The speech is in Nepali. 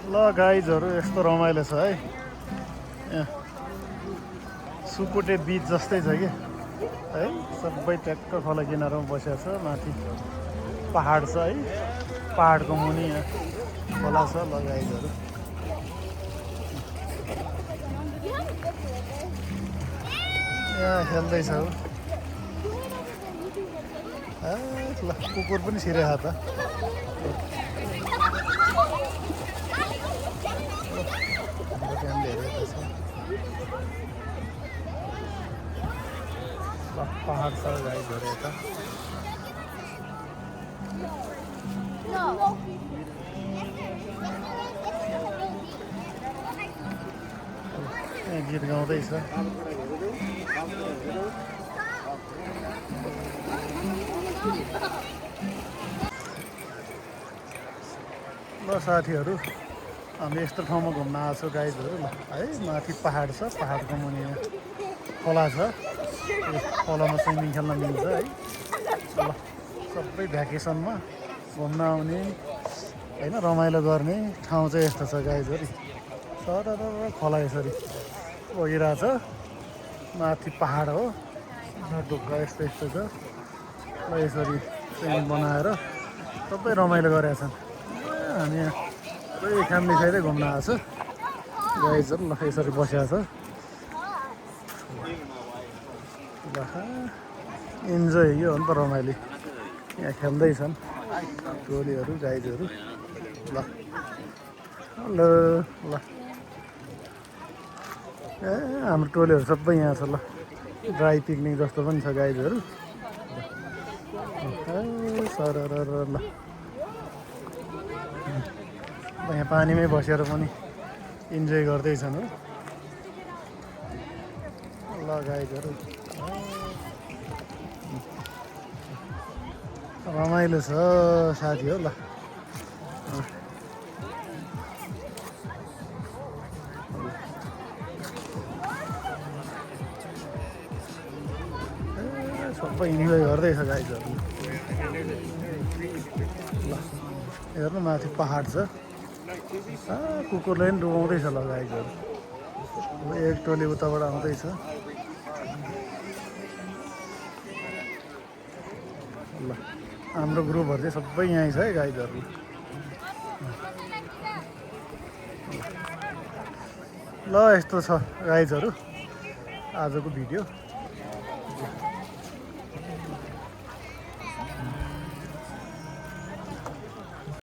ल गाइजहरू यस्तो रमाइलो छ है। यहाँ सुकुटे बिच जस्तै छ कि है, सबै ट्याक्क खोला किनारमा बसेको छ। माथि पहाड छ है, पहाडको मुनि यहाँ खोला छ। ल गाइजहरू यहाँ खेल्दैछ। ल कुकुर पनि छिरेको त। पहाड छ गाइजहरू यता। गीत गाउँदैछ। ल साथीहरू हामी यस्तो ठाउँमा घुम्न आएको छौँ गाइजहरू। ल है माथि पहाड छ, पहाडको मुनि खोला छ। खोलामा स्विमिङ खेल्न मिल्छ है। ल सबै भ्याकेसनमा घुम्न आउने होइन, रमाइलो गर्ने ठाउँ चाहिँ यस्तो छ गाइजहरू। सर खोला यसरी बगिरहेछ, माथि पहाड हो, ढुक्क यस्तो यस्तो छ। ल यसरी स्विमिङ बनाएर सबै रमाइलो गरेका छन्। हामी यहाँ सबै फ्यामिली सहितै घुम्न आएको छ गाइजहरू। ल यसरी बसेको छ। ल इन्जोय यो हो नि त रमाइलो। यहाँ खेल्दैछन् टोलीहरू गाइजहरू। ल हेलो ल ए हाम्रो टोलीहरू सबै यहाँ छ। ल ड्राई पिकनिक जस्तो पनि छ गाइजहरू। सर ल यहाँ पानीमै बसेर पनि इन्जोय गर्दैछन् हो। ल गाइजहरू रमाइलो छ साथी हो। ल सबै इन्जोय गर्दैछ गाइजहरू। ल हेर्नु माथि पहाड छ। कुकुरले पनि डुबाउँदैछ। ल गाइजहरू एक टोली उताबाट आउँदैछ। ल हाम्रो ग्रुपहरू चाहिँ सबै यहीँ छ है गाइजहरू। ल यस्तो छ गाइजहरू आजको भिडियो।